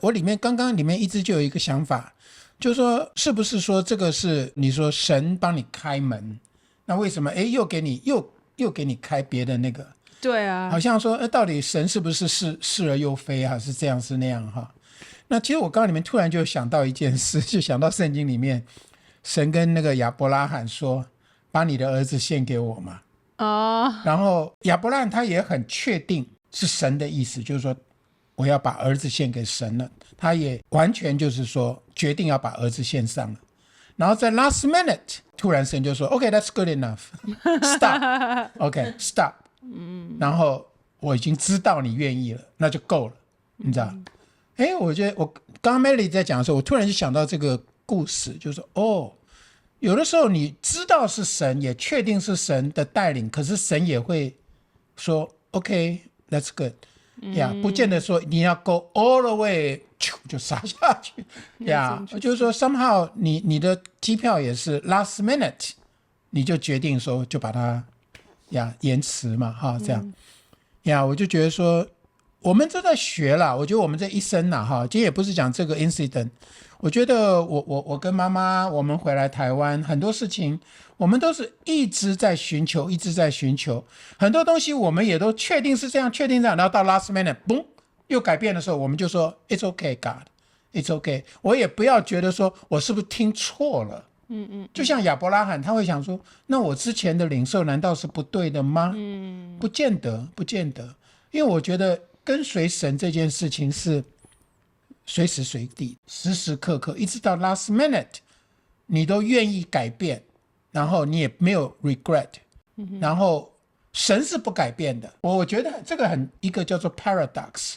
我刚刚里面一直就有一个想法，就是说是不是说这个是你说神帮你开门，那为什么又给你开别的那个？对啊，好像说到底神是不是是而又非啊？是这样是那样哈？那其实我刚刚里面突然就想到一件事，就想到圣经里面神跟那个亚伯拉罕说，把你的儿子献给我嘛。然后亚伯拉罕他也很确定是神的意思，就是说我要把儿子献给神了，他也完全就是说决定要把儿子献上了。然后在 last minute 突然神就说 OK that's good enough stop OK stop 然后我已经知道你愿意了，那就够了，你知道。我觉得我刚刚 Melody 在讲的时候，我突然就想到这个故事，就是说有的时候你知道是神，也确定是神的带领，可是神也会说 OK that's good不见得说你要 go all the way 就杀下去就是说 somehow 你的机票也是 last minute 你就决定说就把它延迟嘛这样我就觉得说我们都在学啦，我觉得我们这一生啦今天也不是讲这个 incident， 我觉得我跟妈妈我们回来台湾很多事情我们都是一直在寻求很多东西我们也都确定是这样然后到 last minute 嘣又改变的时候，我们就说 It's okay God It's okay， 我也不要觉得说我是不是听错了就像亚伯拉罕他会想说，那我之前的领受难道是不对的吗？不见得，因为我觉得跟随神这件事情是随时随地时时刻刻一直到 last minute 你都愿意改变，然后你也没有 regret，然后神是不改变的。我觉得这个一个叫做 paradox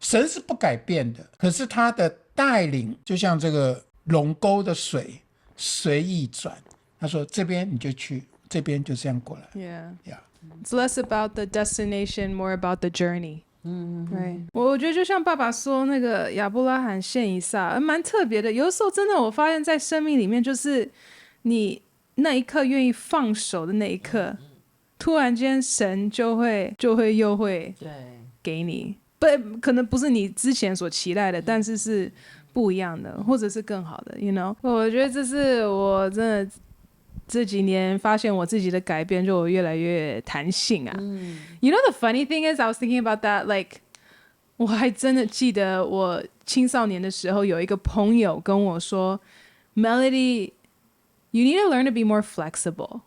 神是不改变的，可是他的带领就像这个龙沟的水随意转，他说这边你就去，这边就这样过来。 It's less about the destination, more about the journey. Right. 我觉得就像爸爸说那个亚伯拉罕献以撒蛮特别的，有的时候真的我发现在生命里面就是你那一刻愿意放手的那一刻，突然间神就会又会给你，可能不是你之前所期待的，但是是不一样的，或者是更好的 you know。 我觉得这是我真的这几年发现我自己的改变，就我越来越弹性啊。You know the funny thing is I was thinking about that, like 我还真的记得我青少年的时候有一个朋友跟我说 Melody you need to learn to be more flexible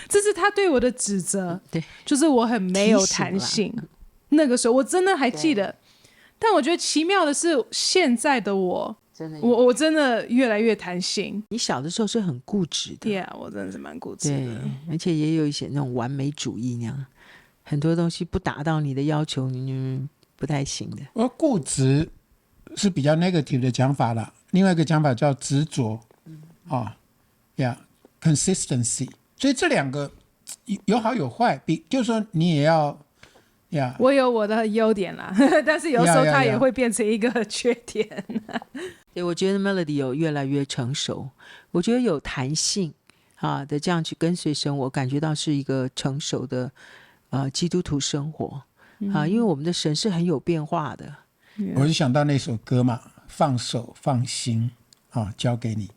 这是他对我的指责，就是我很没有弹性。那个时候我真的还记得，但我觉得奇妙的是现在的我真的越来越弹性。你小的时候是很固执的， Yeah 我真的是蛮固执的，对，而且也有一些那种完美主义那样，很多东西不达到你的要求你不太行的。我固执是比较 negative 的讲法啦，另外一个讲法叫执着consistency， 所以这两个有好有坏，就是说你也要我有我的优点啦但是有时候它也会变成一个缺点对，我觉得 Melody 有越来越成熟，我觉得有弹性的这样去跟随神，我感觉到是一个成熟的基督徒生活因为我们的神是很有变化的。我就想到那首歌嘛，放手放心交给你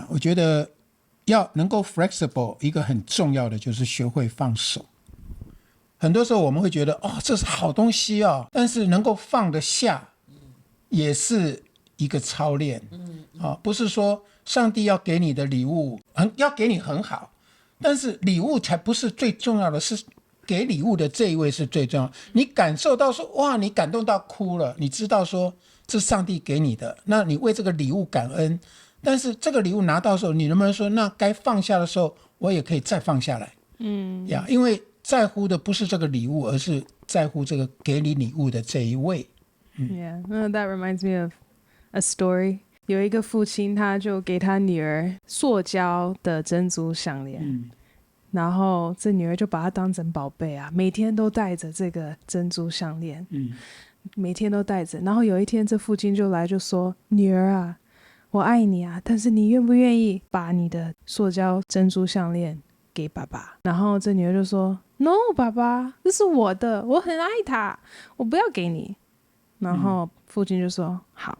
我觉得要能够 flexible， 一个很重要的就是学会放手。很多时候我们会觉得这是好东西但是能够放得下也是一个操练不是说上帝要给你的礼物要给你很好，但是礼物才不是最重要的，是给礼物的这一位是最重要的。你感受到说哇，你感动到哭了，你知道说这是上帝给你的，那你为这个礼物感恩，但是这个礼物拿到的时候，你能不能说那该放下的时候我也可以再放下来因为在乎的不是这个礼物，而是在乎这个给你礼物的这一位Yeah, that reminds me of a story. 有一个父亲他就给他女儿塑胶的珍珠项链然后这女儿就把它当成宝贝啊，每天都戴着这个珍珠项链每天都戴着。然后有一天这父亲就来就说，女儿啊，我爱你啊，但是你愿不愿意把你的塑胶珍珠项链给爸爸？然后这女儿就说 No 爸爸，这是我的，我很爱它，我不要给你。然后父亲就说好。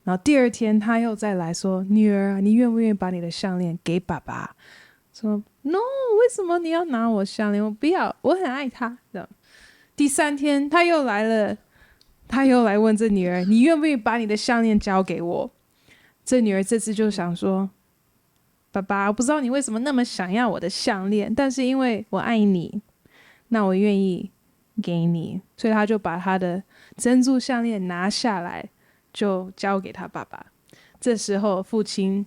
然后第二天他又再来说，女儿，你愿不愿意把你的项链给爸爸？说 No， 为什么你要拿我项链？我不要，我很爱他。第三天他又来了，他又来问这女儿，你愿不愿意把你的项链交给我？这女儿这次就想说，爸爸，我不知道你为什么那么想要我的项链，但是因为我爱你，那我愿意给你。所以他就把他的珍珠项链拿下来，就交给他爸爸。这时候父亲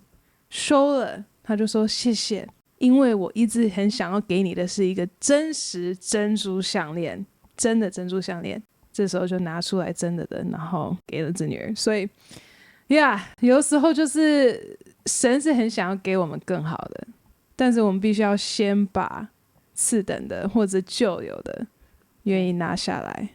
收了，他就说谢谢，因为我一直很想要给你的是一个真实珍珠项链，真的珍珠项链。这时候就拿出来真的，然后给了这女儿。所以有时候就是神是很想要给我们更好的，但是我们必须要先把次等的或者旧有的愿意拿下来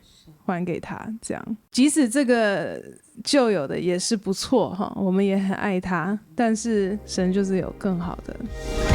还给他，这样即使这个旧有的也是不错哈，我们也很爱他，但是神就是有更好的。